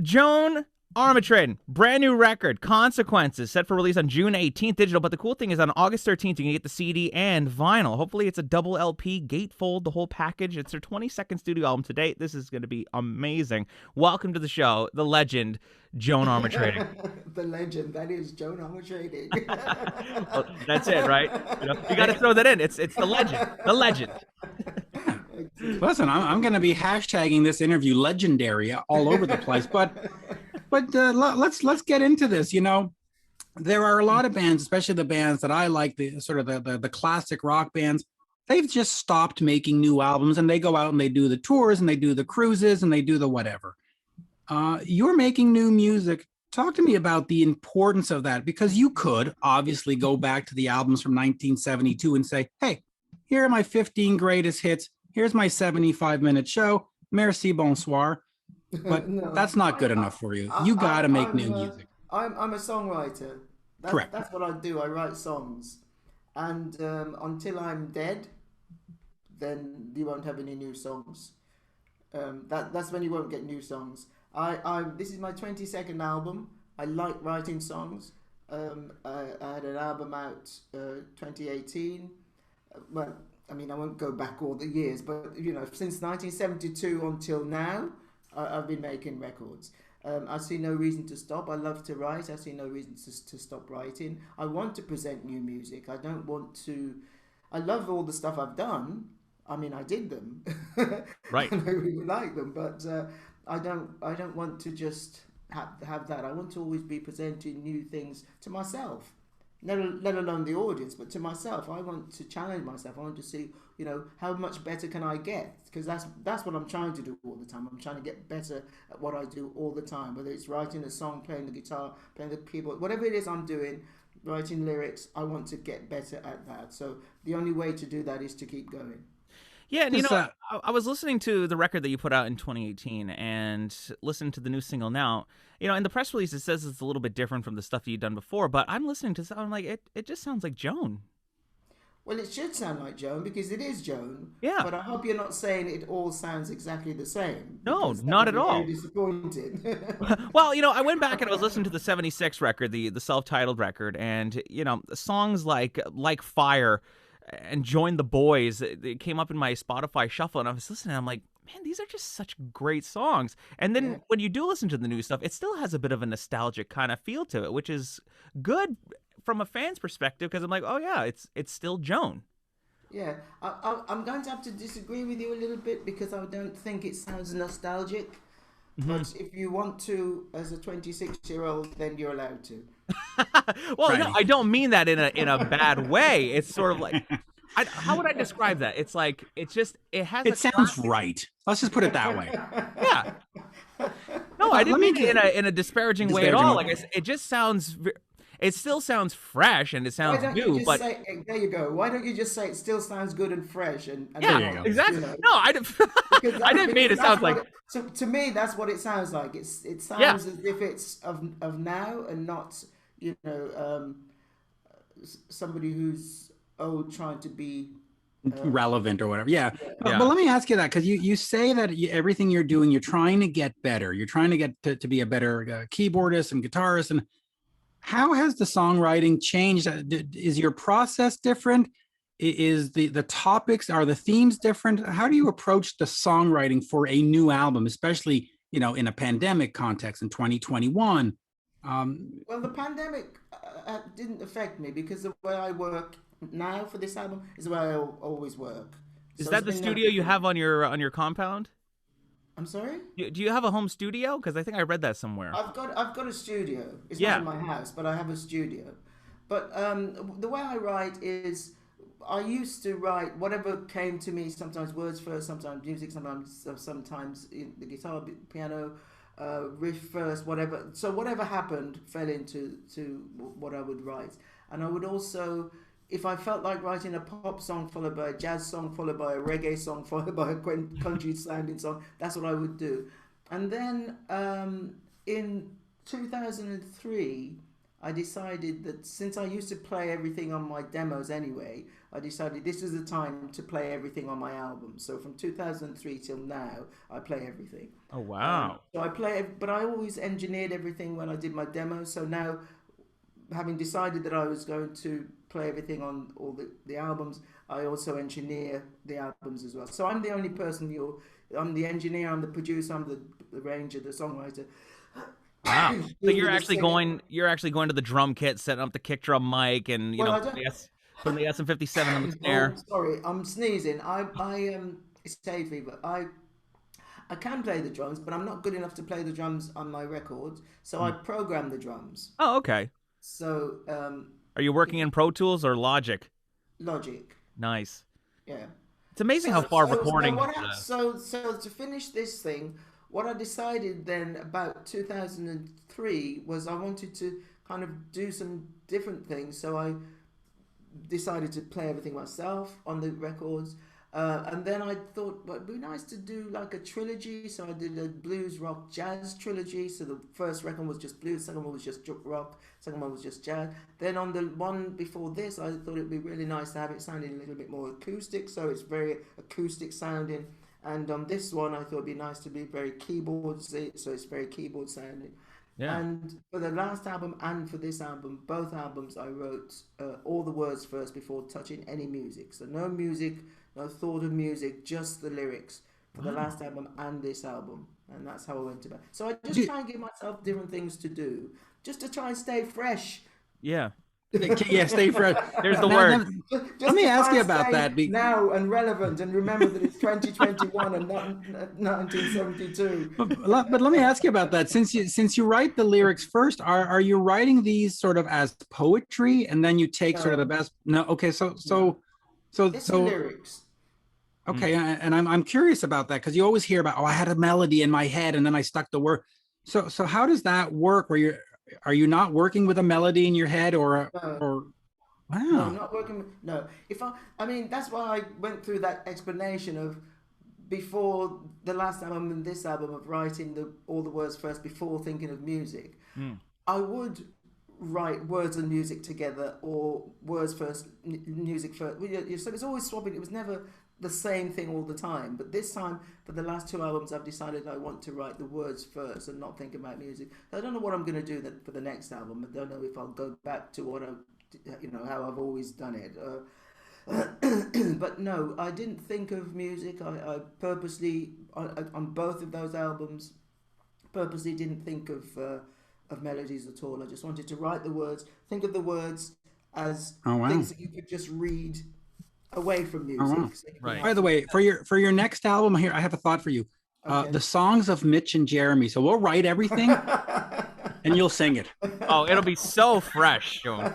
Joan Armatrading, brand new record, Consequences, set for release on June 18th digital. But the cool thing is on August 13th, you can get the CD and vinyl. Hopefully it's a double LP, gatefold, the whole package. It's their 22nd studio album to date. This is going to be amazing. Welcome to the show, the legend, Joan Armatrading. The legend, that is Joan Armatrading. Well, that's it, right? You got to throw that in. It's the legend, the legend. Listen, I'm going to be hashtagging this interview legendary all over the place, but let's get into this. There are a lot of bands, especially the bands that I like, the sort of the classic rock bands. They've just stopped making new albums, and they go out and they do the tours and they do the cruises and they do the whatever. You're making new music. Talk to me about the importance of that, because you could obviously go back to the albums from 1972 and say, hey, here are my 15 greatest hits. Here's my 75-minute show. Merci, bonsoir. But No, that's not good enough for you. You got to make new music. I'm a songwriter. Correct. That's what I do. I write songs, and until I'm dead, then you won't have any new songs. That's when you won't get new songs. This is my 22nd album. I like writing songs. I had an album out 2018. Well, I mean, I won't go back all the years, but since 1972 until now, I've been making records. I see no reason to stop. I love to write. I see no reason to stop writing. I want to present new music. I don't want to. I love all the stuff I've done. I mean, I did them. Right. And I really like them, but I don't want to just have that. I want to always be presenting new things to myself, let alone the audience, but to myself. I want to challenge myself. I want to see, how much better can I get? Because that's what I'm trying to do all the time. I'm trying to get better at what I do all the time, whether it's writing a song, playing the guitar, playing the keyboard, whatever it is I'm doing, writing lyrics. I want to get better at that. So the only way to do that is to keep going. Yeah, and I was listening to the record that you put out in 2018 and listening to the new single now. In the press release it says it's a little bit different from the stuff you've done before, but I'm listening to sound like it just sounds like Joan. Well, it should sound like Joan because it is Joan. Yeah. But I hope you're not saying it all sounds exactly the same. No, Because that not would at be very all. disappointing. Well, I went back and I was listening to the 76 record, the self-titled record, and songs like Fire and Join the Boys, it came up in my Spotify shuffle and I was listening and I'm like, man, these are just such great songs. And then Yeah. when you do listen to the new stuff, it still has a bit of a nostalgic kind of feel to it, which is good from a fan's perspective because I'm like, oh yeah, it's still Joan. Yeah, I'm going to have to disagree with you a little bit because I don't think it sounds nostalgic. Hmm. But if you want to, as a 26-year-old, then you're allowed to. Well, no, Right. I don't mean that in a bad way. It's sort of like, how would I describe that? It's like it has a It sounds classic. right. Let's just put it that way. Yeah. No, I didn't Let me mean it get in a disparaging way at disparaging. all. Like it just sounds. It still sounds fresh and it Why sounds don't you new, just but say, there you go. Why don't you just say it still sounds good and fresh and yeah, There you not, go. exactly. No, I didn't. because I didn't mean because it sounds that's what like. so to me that's what it sounds like. It Yeah. sounds as if it's of now and not somebody who's old trying to be Relevant or whatever. Yeah. But Yeah. let me ask you that, because you say that everything you're doing, you're trying to get better. You're trying to get to be a better keyboardist and guitarist. And how has the songwriting changed? Is your process different? Is the topics, are the themes different? How do you approach the songwriting for a new album, especially, in a pandemic context in 2021? well, the pandemic didn't affect me because the way I work now for this album is the way I always work. Is So there's that the been no studio you different. have on your compound? I'm sorry. Do you have a home studio? Because I think I read that somewhere. I've got a studio. It's not Yeah. in my house, but I have a studio. But the way I write is I used to write whatever came to me. Sometimes words first, sometimes music, sometimes the guitar, piano, riff first, whatever. So whatever happened fell into what I would write, and I would also. If I felt like writing a pop song followed by a jazz song followed by a reggae song followed by a country sounding song, that's what I would do. And then in 2003, I decided that since I used to play everything on my demos anyway, I decided this is the time to play everything on my album. So from 2003 till now, I play everything. Oh wow. So I play, but I always engineered everything when I did my demos. So now, having decided that I was going to play everything on all the albums, I also engineer the albums as well. So I'm the only person I'm the engineer, I'm the producer, I'm the arranger, the songwriter. Wow. So You're you're actually going to the drum kit, setting up the kick drum mic, and Well, I don't. putting the SM57 on the Oh, snare. sorry, I'm sneezing. It's hay fever. I can play the drums, but I'm not good enough to play the drums on my records. So I program the drums. Oh, okay. So Are you working in Pro Tools or Logic? Logic, Nice. yeah. It's amazing how far recording. So to finish this thing, what I decided then about 2003 was I wanted to kind of do some different things. So I decided to play everything myself on the records. And then I thought, well, it'd be nice to do like a trilogy. So I did a blues, rock, jazz trilogy. So the first record was just blues, second one was just rock, second one was just jazz. Then on the one before this, I thought it'd be really nice to have it sounding a little bit more acoustic. So it's very acoustic sounding. And on this one, I thought it'd be nice to be very keyboard, so it's very keyboard sounding. Yeah. And for the last album and for this album, both albums, I wrote all the words first before touching any music. So no music, no thought of music, just the lyrics for the last album and this album. And that's how I went about it. So I just try and give myself different things to do, just to try and stay fresh. Yeah. Yeah, stay fresh. There's the word. Let me ask you about that. Now and relevant, and remember that it's 2021 and not 1972. But let me ask you about that. Since you write the lyrics first, are you writing these sort of as poetry, and then you take sort of the best? No, okay. So It's the lyrics. Okay, and I'm curious about that because you always hear about, I had a melody in my head and then I stuck the word. So how does that work? Are you not working with a melody in your head or wow? No, I'm not working. No, I mean, that's why I went through that explanation of before the last album and this album of writing all the words first before thinking of music. I would write words and music together, or words first, music first. So it's always swapping. It was never the same thing all the time. But this time, for the last two albums, I've decided I want to write the words first and not think about music. I don't know what I'm going to do for the next album. I don't know if I'll go back to how I've always done it. But no, I didn't think of music. I purposely, on both of those albums, purposely didn't think of melodies at all. I just wanted to write the words, think of the words as things that you could just read away from music. So right. By the way, for your next album here, I have a thought for you. Okay. The songs of Mitch and Jeremy. So we'll write everything and you'll sing it. Oh, it'll be so fresh, Joan.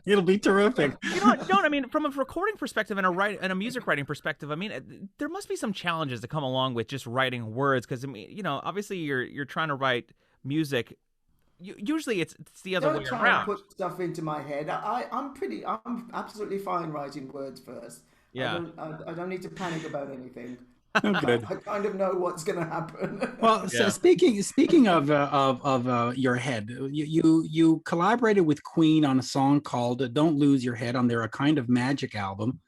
It'll be terrific. You know what, Joan? I mean, from a recording perspective and a music writing perspective, I mean, there must be some challenges that come along with just writing words. Because I mean, obviously you're trying to write music. Usually it's the other way Don't try around. and put stuff into my head. I'm absolutely fine writing words first. Yeah. I don't need to panic about anything. Oh, good. I kind of know what's going to happen. Well, so speaking of your head, you collaborated with Queen on a song called "Don't Lose Your Head" on their "A Kind of Magic" album.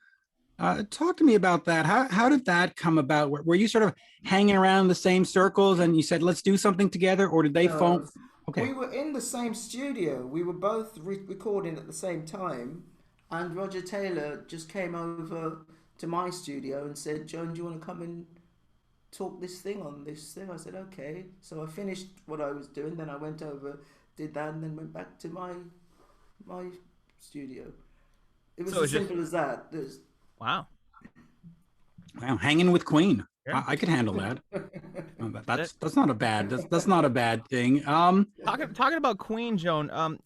Talk to me about that. How did that come about? Were you sort of hanging around the same circles and you said, let's do something together, or did they phone? Okay. We were in the same studio. We were both recording at the same time, and Roger Taylor just came over to my studio and said, "Joan, do you want to come and talk this thing on this thing?" I said, "Okay." So I finished what I was doing, then I went over, did that, and then went back to my studio. It was simple as that. Wow, hanging with Queen. Yeah. I could handle that. That's not a bad thing. Talking about Queen, Joan.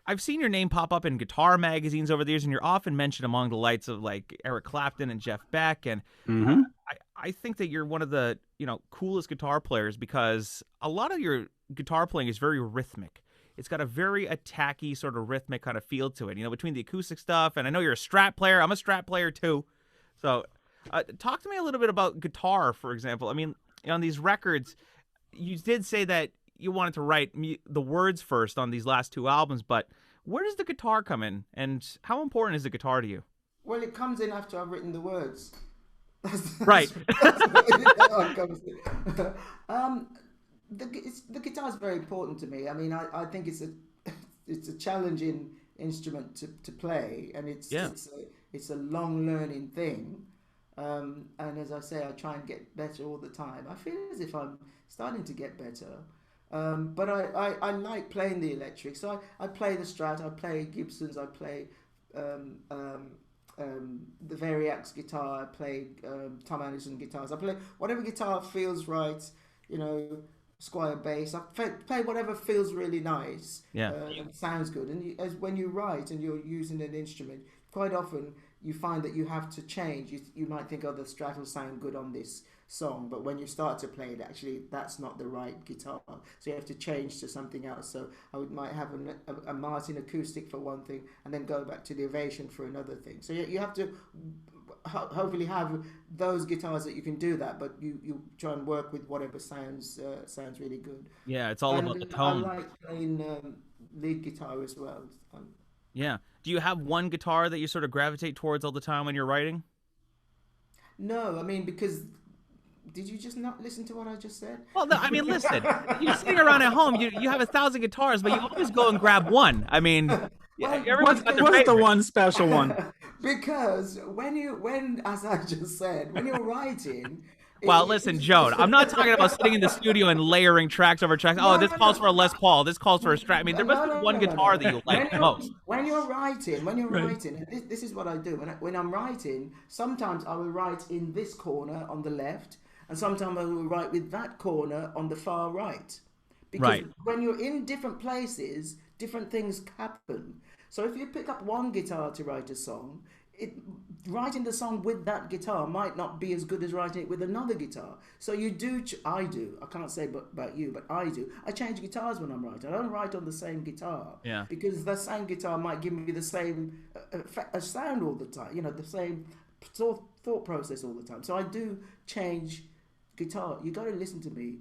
I've seen your name pop up in guitar magazines over the years, and you're often mentioned among the lights of like Eric Clapton and Jeff Beck. And I think that you're one of the coolest guitar players because a lot of your guitar playing is very rhythmic. It's got a very attacky sort of rhythmic kind of feel to it. Between the acoustic stuff, and I know you're a Strat player. I'm a Strat player too. So, talk to me a little bit about guitar, for example. I mean, on these records, you did say that you wanted to write the words first on these last two albums, but Where does the guitar come in, and how important is the guitar to you? Well, it comes in after I've written the words. Right. That's how it comes in. The guitar is very important to me. I mean, I think it's a challenging instrument to play, and it's a long learning thing. And as I say, I try and get better all the time. I feel as if I'm starting to get better. But I like playing the electric. So I play the Strat, I play Gibsons, I play the Variax guitar, I play Tom Anderson guitars. I play whatever guitar feels right, you know, Squire bass. I play whatever feels really nice. Yeah. And sounds good. And as when you write and you're using an instrument, quite often you find that you have to change. You might think, oh, the Strat will sound good on this song, but when you start to play it, actually that's not the right guitar, so you have to change to something else. So might have a Martin acoustic for one thing, and then go back to the Ovation for another thing. So you have to hopefully have those guitars that you can do that, but you try and work with whatever sounds really good. Yeah, it's all about the tone. I like playing lead guitar as well. Yeah. Do you have one guitar that you sort of gravitate towards all the time when you're writing? No, I mean, because did you just not listen to what I just said? Well, no, I mean, listen, you're sitting around at home, you have 1,000 guitars, but you always go and grab one. I mean, what's the one special one? Because when, as I just said, when you're writing... Well, listen, Joan, I'm not talking about sitting in the studio and layering tracks over tracks. Oh, this calls for a Les Paul, this calls for a Strat. I mean, there must be one guitar that you like most. When you're writing, and this is what I do. When I'm writing, sometimes I will write in this corner on the left, and sometimes I will write with that corner on the far right. Because when you're in different places, different things happen. So if you pick up one guitar to write a song, writing the song with that guitar might not be as good as writing it with another guitar. So I can't say about you, but I do. I change guitars when I'm writing. I don't write on the same guitar. Yeah. Because the same guitar might give me the same sound all the time, the same thought process all the time. So I do change guitar. You got to listen to me.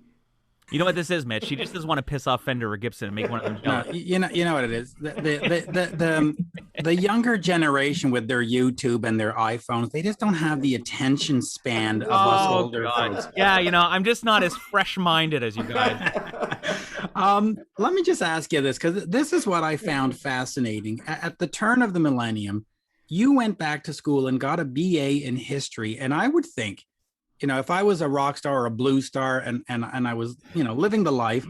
You know what this is, Mitch? She just doesn't want to piss off Fender or Gibson and make one of them jealous. No, you know what it is. The younger generation with their YouTube and their iPhones, they just don't have the attention span of us older folks. Yeah, I'm just not as fresh-minded as you guys. Let me just ask you this, because this is what I found fascinating. At the turn of the millennium, you went back to school and got a BA in history, and I would think, if I was a rock star or a blues star and I was, living the life,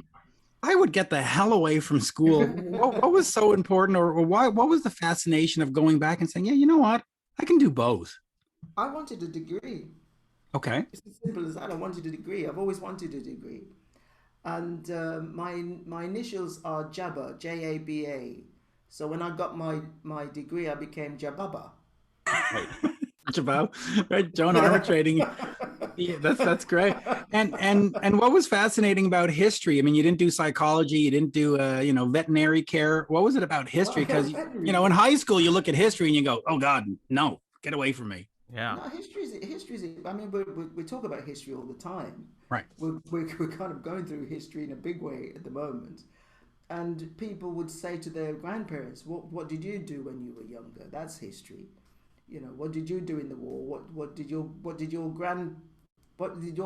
I would get the hell away from school. What was so important, or why? What was the fascination of going back and saying, yeah, you know what? I can do both. I wanted a degree. Okay. It's as simple as that. I wanted a degree. I've always wanted a degree. And my initials are Jabba, Jaba. So when I got my degree, I became Jababa. Jabba, right? Joan Armatrading. Yeah, that's great. And what was fascinating about history? I mean, you didn't do psychology, you didn't do veterinary care. What was it about history? Because in high school you look at history and you go, oh God, no, get away from me. Yeah. No, history's. I mean, we talk about history all the time. Right. We're kind of going through history in a big way at the moment, and people would say to their grandparents, "What did you do when you were younger? That's history. What did you do in the war? What did your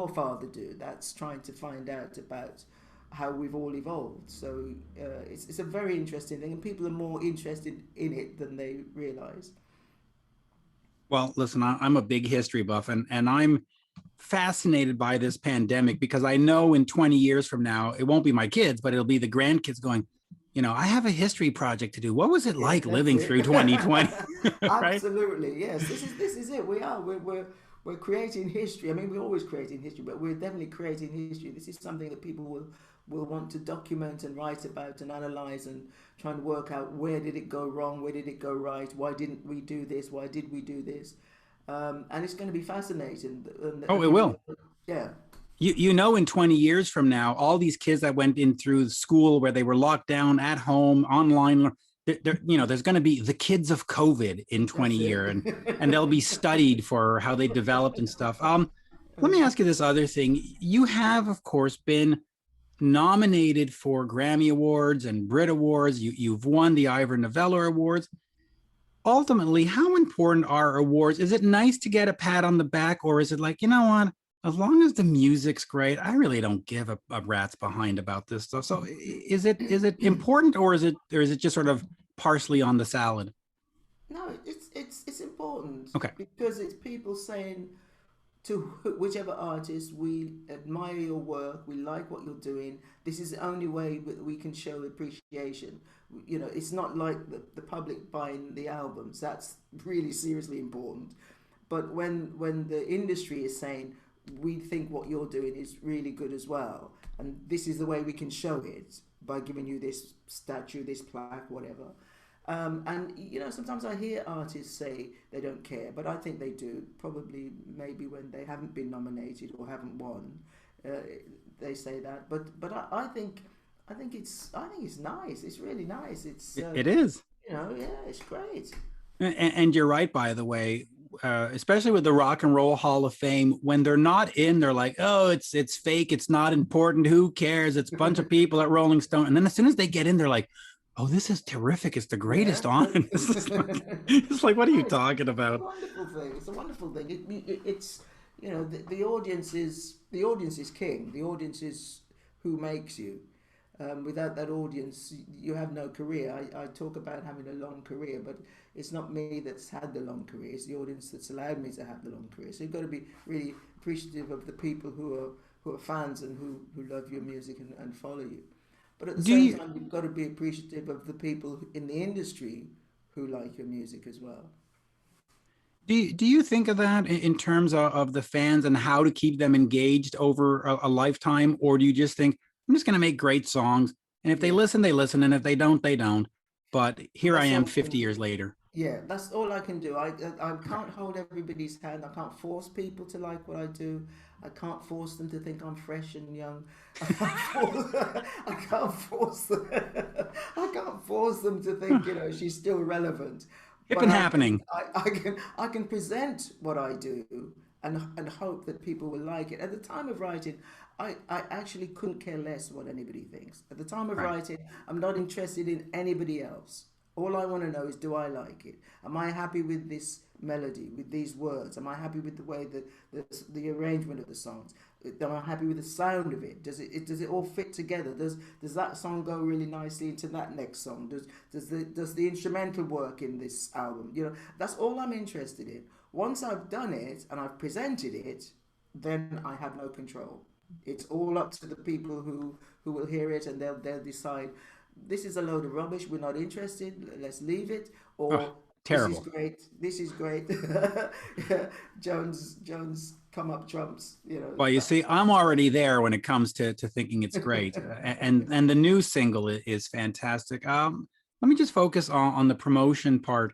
father do?" That's trying to find out about how we've all evolved. So it's a very interesting thing, and people are more interested in it than they realize. Well, listen, I'm a big history buff, and I'm fascinated by this pandemic, because I know in 20 years from now, it won't be my kids, but it'll be the grandkids going, I have a history project to do. What was it like living through 2020? Right? Absolutely, yes. This is it. We're creating history. I mean, we're always creating history, but we're definitely creating history. This is something that people will want to document and write about and analyze and try and work out, where did it go wrong, where did it go right, why didn't we do this, why did we do this, and it's going to be fascinating. Oh, it will. Yeah. In 20 years from now, all these kids that went in through school where they were locked down at home, online, there's going to be the kids of COVID in 20 years, and they'll be studied for how they developed and stuff. Let me ask you this other thing. You have, of course, been nominated for Grammy Awards and Brit Awards. You've won the Ivor Novello Awards. Ultimately, how important are awards? Is it nice to get a pat on the back, or is it like, you know what? As long as the music's great, I really don't give a rat's behind about this stuff. So, is it important, or is it just sort of parsley on the salad? No, it's important Okay. because it's people saying to whichever artist, we admire your work, we like what you're doing. This is the only way that we can show appreciation. You know, it's not like the public buying the albums. That's really seriously important. But when the industry is saying we think what you're doing is really good as well, and this is the way we can show it by giving you this statue, this plaque, whatever. And you know, sometimes I hear artists say they don't care, but I think they do. Probably, maybe when they haven't been nominated or haven't won, uh, they say that. But I think it's nice. It's really nice. It is. You know, yeah, it's great. And you're right, by the way, especially with the Rock and Roll Hall of Fame, when they're not in, they're like, oh, it's fake, it's not important, who cares? It's a bunch of people at Rolling Stone. And then as soon as they get in, they're like, oh, this is terrific. It's the Yeah. greatest on. It's like, what are No, you talking it's a about? wonderful thing. It's a wonderful thing. It's you know the audience is king. The audience is who makes you. Without that audience, you have no career. I talk about having a long career, but it's not me that's had the long career. It's the audience that's allowed me to have the long career. So you've got to be really appreciative of the people who are fans and who love your music and follow you. But at the Do same you time, you've got to be appreciative of the people in the industry who like your music as well. do you think of that in terms of the fans and how to keep them engaged over a lifetime, or do you just think I'm just going to make great songs, and if they Yeah, listen, they listen, and if they don't, they don't. But here I that's am all I can 50 do. years later. Yeah, that's all I can do. I Okay. can't hold everybody's hand. I can't force people to like what I do. I can't force them to think I'm fresh and young. I can't force, I can't force them. I can't force them to think she's still relevant. Hip But and happening. I can present what I do and hope that people will like it. At the time of writing, I actually couldn't care less what anybody thinks. At the time of Right. writing, I'm not interested in anybody else. All I want to know is, do I like it? Am I happy with this melody, with these words? Am I happy with the way that the arrangement of the songs? Am I happy with the sound of it? Does it all fit together? Does that song go really nicely into that next song? Does the instrumental work in this album? That's all I'm interested in. Once I've done it and I've presented it, then I have no control. It's all up to the people who will hear it, and they'll decide this is a load of rubbish. We're not interested. Let's leave it. Oh, Or this is terrible. great. This is great. Jones come up trumps. Well, you That. see, I'm already there when it comes to thinking it's great, and the new single is fantastic. Let me just focus on the promotion part.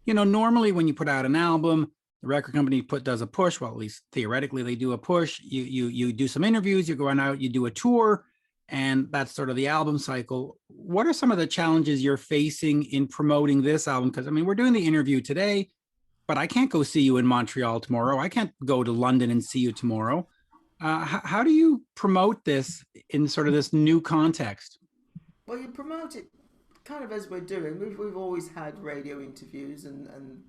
Normally when you put out an album, the record company does a push. Well, at least theoretically, they do a push. You do some interviews. You go on out. You do a tour, and that's sort of the album cycle. What are some of the challenges you're facing in promoting this album? Because I mean, we're doing the interview today, but I can't go see you in Montreal tomorrow. I can't go to London and see you tomorrow. How do you promote this in sort of this new context? Well, you promote it kind of as we're doing. We've always had radio interviews and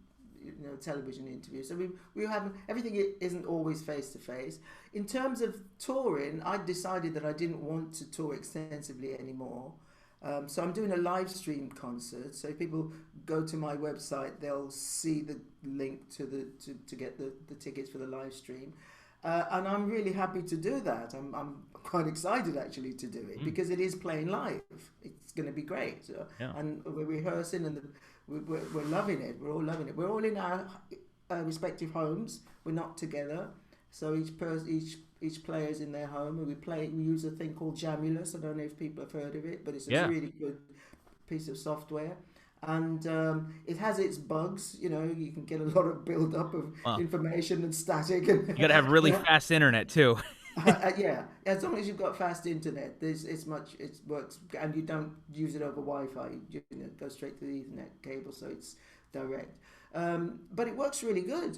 television interviews. So we have everything. Isn't always face to face. In terms of touring, I decided that I didn't want to tour extensively anymore. So I'm doing a live stream concert. So if people go to my website, they'll see the link to get the tickets for the live stream. And I'm really happy to do that. I'm quite excited actually to do it Mm, because it is playing live. It's going to be great. yeah. And we're rehearsing and we're loving it. We're all loving it. We're all in our respective homes. We're not together. So each player is in their home, and we use a thing called Jamulus. I don't know if people have heard of it, but it's a Yeah. really good piece of software. And it has its bugs. You can get a lot of build up of Well, information and static, you got to have really fast internet too. yeah. As long as you've got fast internet, it works, and you don't use it over Wi-Fi. Go straight to the Ethernet cable, so it's direct. But it works really good.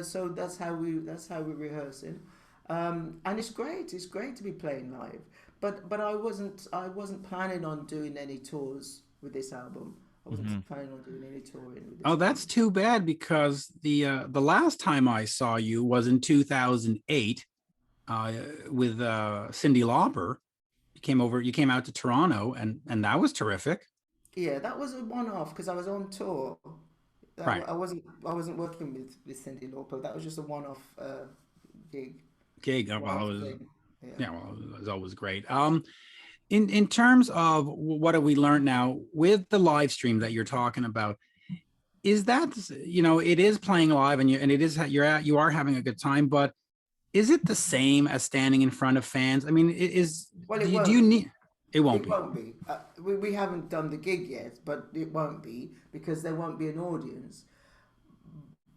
So that's how we're rehearsing. And it's great. It's great to be playing live. But I wasn't planning on doing any tours with this album. I wasn't Mm-hmm. planning on doing any touring with this Oh, that's album. too bad because the last time I saw you was in 2008 uh, with Cyndi Lauper. You came out to Toronto, and that was terrific. Yeah, that was a one-off because I was on tour. Right. I wasn't working with Cyndi Lauper. That was just a one-off gig, Gig. Well, it one-off was, thing. Yeah. yeah, well, it was always great. In terms of what have we learned now with the live stream that you're talking about, is that it is playing live and it is you are having a good time, but is it the same as standing in front of fans? I mean, Well, it do you won't be. need it won't It be. won't be. We haven't done the gig yet, but it won't be because there won't be an audience.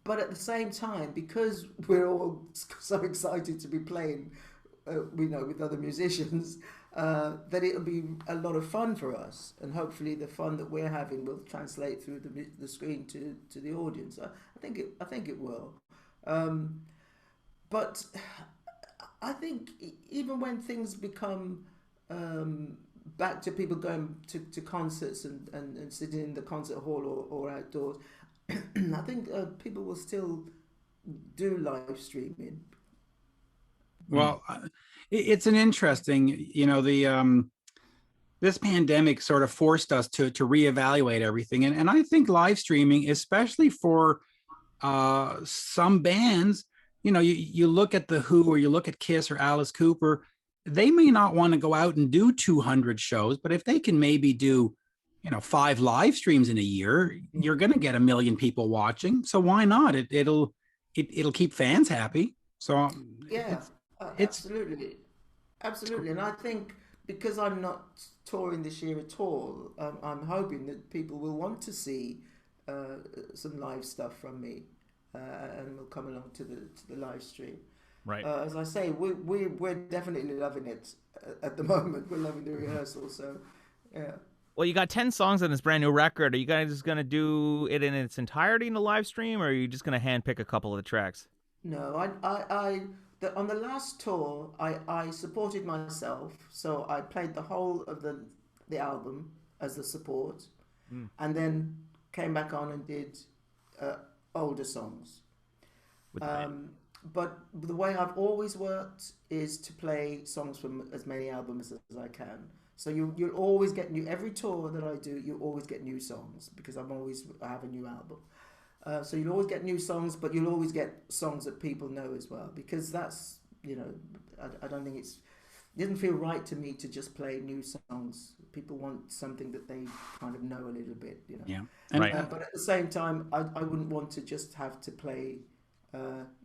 But at the same time, because we're all so excited to be playing, we know with other musicians, that it'll be a lot of fun for us, and hopefully the fun that we're having will translate through the screen to the audience. I think it will. Um, but I think even when things become um, back to people going to concerts and sitting in the concert hall or outdoors, I think people will still do live streaming. Mm. Well, it's an interesting, the this pandemic sort of forced us to reevaluate everything, and I think live streaming, especially for some bands, you look at the Who or you look at Kiss or Alice Cooper, they may not want to go out and do 200 shows, but if they can maybe do, 5 live streams in a year, you're going to get 1 million people watching. So why not? It'll keep fans happy. So Yeah, it's absolutely, absolutely. And I think because I'm not touring this year at all, I'm hoping that people will want to see uh, some live stuff from me, and will come along to the live stream. Right. As I say, we're definitely loving it at the moment. We're loving the rehearsal. So, yeah. Well, you got 10 songs on this brand new record. Are you guys going to do it in its entirety in the live stream, or are you just going to handpick a couple of the tracks? No, on the last tour, I supported myself, so I played the whole of the album as the support, Mm. and then came back on and did uh, older songs. With the band. Um, but the way I've always worked is to play songs from as many albums as I can. So you'll always get new every tour that I do. You always get new songs because I have a new album. So you'll always get new songs, but you'll always get songs that people know as well because that's I don't think it doesn't feel right to me to just play new songs. People want something that they kind of know a little bit. Yeah. And Right. But at the same time, I wouldn't want to just have to play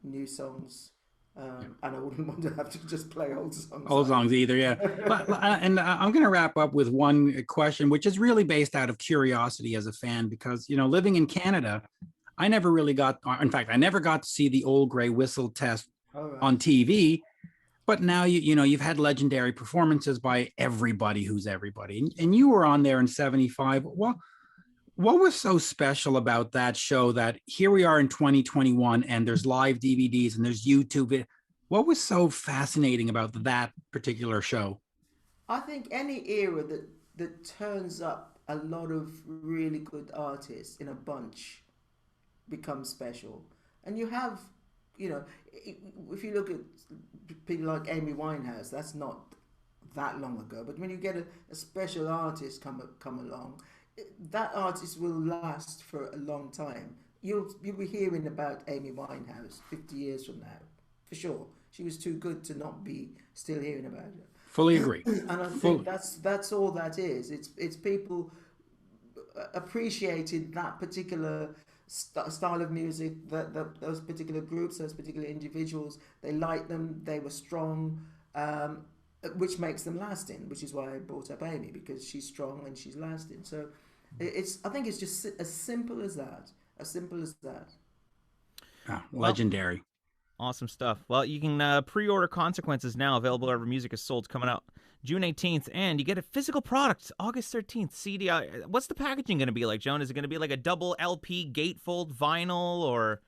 new songs, and I wouldn't want to have to just play old songs. old songs either, yeah. But and I'm going to wrap up with one question, which is really based out of curiosity as a fan, because living in Canada, I never really got. In fact, I never got to see the Old Grey Whistle Test All right. on TV. But now you've had legendary performances by everybody who's everybody, and you were on there in '75. Well, what was so special about that show that here we are in 2021 and there's live DVDs and there's YouTube? What was so fascinating about that particular show? I think any era that turns up a lot of really good artists in a bunch becomes special. And you have, if you look at people like Amy Winehouse, that's not that long ago. But when you get a special artist come along, that artist will last for a long time. You'll be hearing about Amy Winehouse 50 years from now, for sure. She was too good to not be still hearing about her. Fully agree. And I think that's all that is. It's people appreciated that particular style of music, those particular groups, those particular individuals. They liked them. They were strong, which makes them lasting. Which is why I brought up Amy, because she's strong and she's lasting. So I think it's just as simple as that. As simple as that. Legendary. Awesome stuff. Well, you can pre-order Consequences now, available wherever music is sold. It's coming out June 18th, and you get a physical product August 13th. CD. What's the packaging going to be like, Joan? Is it going to be like a double LP gatefold vinyl, or?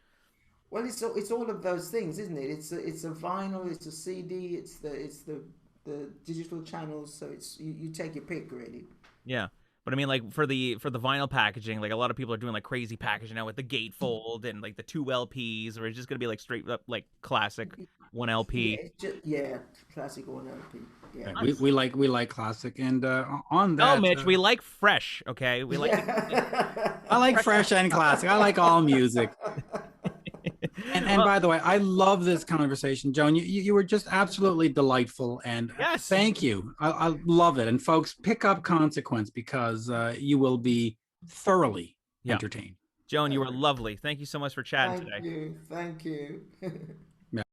Well, it's all of those things, isn't it? It's a vinyl, it's a CD, it's the digital channels. So it's you take your pick, really. Yeah. But I mean, like for the vinyl packaging, like a lot of people are doing like crazy packaging now with the gatefold and like the 2 LPs, or it's just gonna be like straight up like classic 1 LP. Yeah, classic one LP. Yeah. Right. We like classic, and on No, that, Mitch, we like fresh. Okay, we like. I like fresh and classic. I like all music. And by the way, I love this conversation, Joan. You were just absolutely delightful, and Yes. thank you. I love it. And folks, pick up Consequence because you will be thoroughly entertained. Joan, you were lovely. Thank you so much for chatting today. Thank you.